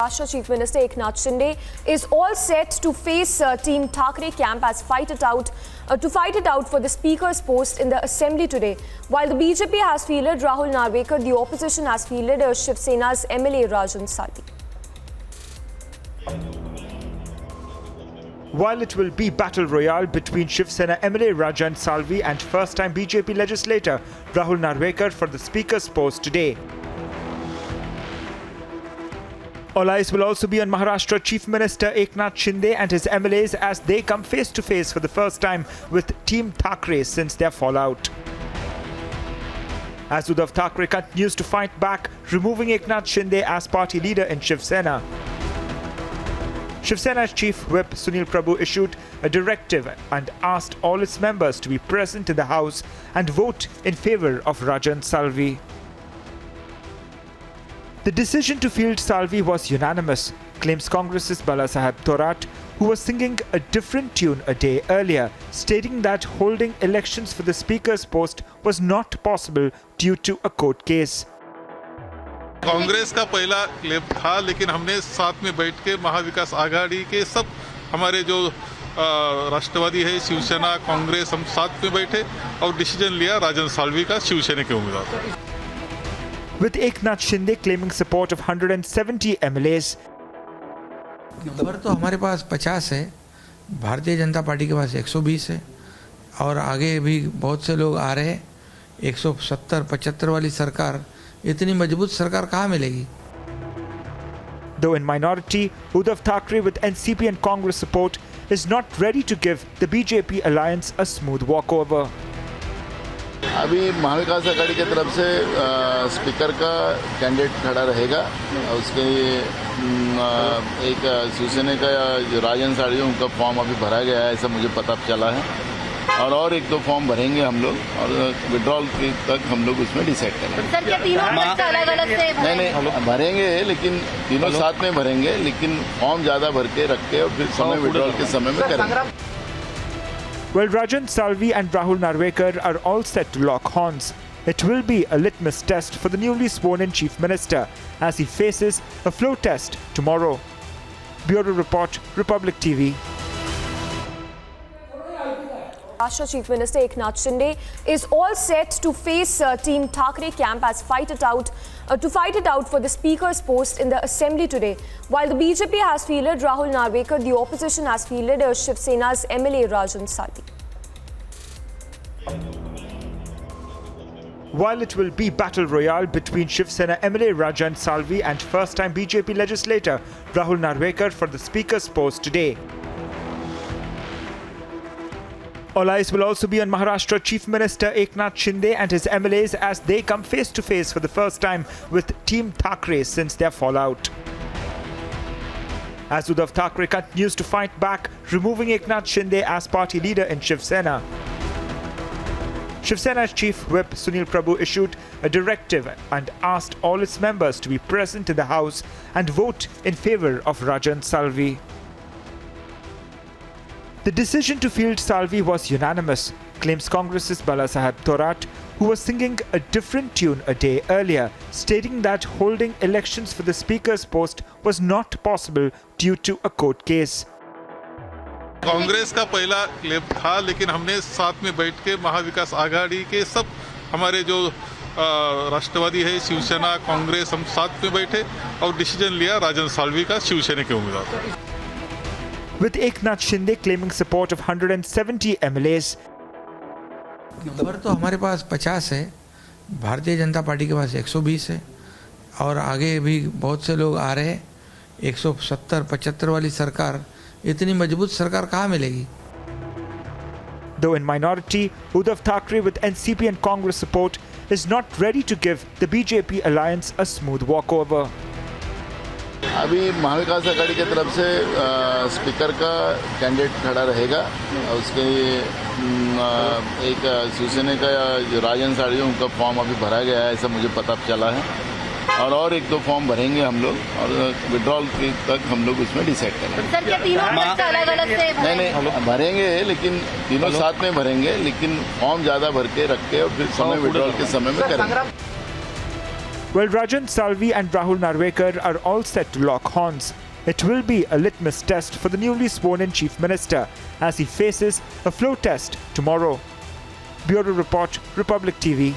Maharashtra Chief Minister Eknath Shinde is all set to face Team Thackeray camp as fight it out for the Speaker's post in the Assembly today. While the BJP has fielded Rahul Narvekar, the opposition has fielded Shiv Sena's MLA Rajan Salvi. While it will be battle royale between Shiv Sena MLA Rajan Salvi and first-time BJP legislator Rahul Narvekar for the Speaker's post today. All eyes will also be on Maharashtra Chief Minister Eknath Shinde and his MLAs as they come face-to-face for the first time with Team Thackeray since their fallout. As Uddhav Thackeray continues to fight back, removing Eknath Shinde as party leader in Shiv Sena. Shiv Sena's Chief Whip Sunil Prabhu issued a directive and asked all its members to be present in the House and vote in favour of Rajan Salvi. The decision to field Salvi was unanimous, claims Congress's Balasaheb Thorat, who was singing a different tune a day earlier, stating that holding elections for the Speaker's post was not possible due to a court case. Congress का पहला claim था, लेकिन हमने साथ में बैठ के महाविकास आघाड़ी के सब हमारे जो राष्ट्रवादी है, शिवसेना, कांग्रेस, हम साथ में बैठे और डिसीजन लिया राजन साल्वी का शिवसेना के उम्मीदवार. With Eknath Shinde claiming support of 170 MLAs. Number तो हमारे पास 50 है, भारतीय जनता पार्टी के पास 120 है और आगे भी बहुत से लोग आ रहे हैं. 170-75 वाली सरकार, इतनी मजबूत सरकार कहाँ मिलेगी? Though in minority, Uddhav Thackeray with NCP and Congress support is not ready to give the BJP alliance a smooth walkover. अभी महाविकास आघाड़ी की तरफ से स्पीकर का कैंडिडेट खड़ा रहेगा. उसके एक शिवसेना का जो राजन साड़ी उनका फॉर्म अभी भरा गया है, ऐसा मुझे पता चला है. और एक दो फॉर्म भरेंगे हम लोग और विड्रॉल तक हम लोग उसमें डिसाइड करेंगे. सर, क्या तीनों अलग-अलग से नहीं भरेंगे, लेकिन तीनों साथ में भरेंगे, लेकिन फॉर्म ज़्यादा भर के रख के और फिर समय विड्रॉल के समय में करेंगे. Well, Rajan Salvi and Rahul Narvekar are all set to lock horns. It will be a litmus test for the newly sworn-in Chief Minister as he faces a flow test tomorrow. Bureau Report, Republic TV. Maharashtra Chief Minister Eknath Shinde is all set to face Team Thackeray camp as fight it out for the Speaker's post in the Assembly today. While the BJP has fielded Rahul Narvekar, the opposition has fielded Shiv Sena's MLA Rajan Salvi. While it will be battle royale between Shiv Sena MLA Rajan Salvi and first-time BJP legislator Rahul Narvekar for the Speaker's post today. All eyes will also be on Maharashtra Chief Minister Eknath Shinde and his MLAs as they come face-to-face for the first time with Team Thackeray since their fallout. As Uddhav Thackeray continues to fight back, removing Eknath Shinde as party leader in Shiv Sena. Shiv Sena's Chief Whip Sunil Prabhu issued a directive and asked all its members to be present in the House and vote in favour of Rajan Salvi. The decision to field Salvi was unanimous, claims Congress's Balasaheb Thorat, who was singing a different tune a day earlier, stating that holding elections for the Speaker's post was not possible due to a court case. Congress का पहला claim था, लेकिन हमने साथ में बैठ के महाविकास आघाड़ी के सब हमारे जो राष्ट्रवादी है, शिवसेना, कांग्रेस, हम साथ में बैठे और डिसीजन लिया राजन साल्वी का शिवसेना के उम्मीदवार. With Eknath Shinde claiming support of 170 MLAs. Number तो हमारे पास 50 है, भारतीय जनता पार्टी के पास 120 है और आगे भी बहुत से लोग आ रहे हैं. 170-75 वाली सरकार, इतनी मजबूत सरकार कहाँ मिलेगी? Though in minority, Uddhav Thackeray with NCP and Congress support is not ready to give the BJP alliance a smooth walkover. अभी महाविकास आघाड़ी की तरफ से स्पीकर का कैंडिडेट खड़ा रहेगा. उसके एक शिवसेना का जो राजन साड़ी उनका फॉर्म अभी भरा गया है, ऐसा मुझे पता चला है. और एक दो फॉर्म भरेंगे हम लोग और विड्रॉल तक हम लोग उसमें डिसाइड करेंगे. सर, क्या तीनों अलग-अलग से नहीं भरेंगे, लेकिन तीनों साथ में भरेंगे, लेकिन फॉर्म ज़्यादा भर के रख के और फिर समय विड्रॉल के समय में करेंगे. While Rajan Salvi and Rahul Narvekar are all set to lock horns, it will be a litmus test for the newly sworn-in Chief Minister as he faces a floor test tomorrow. Bureau Report, Republic TV.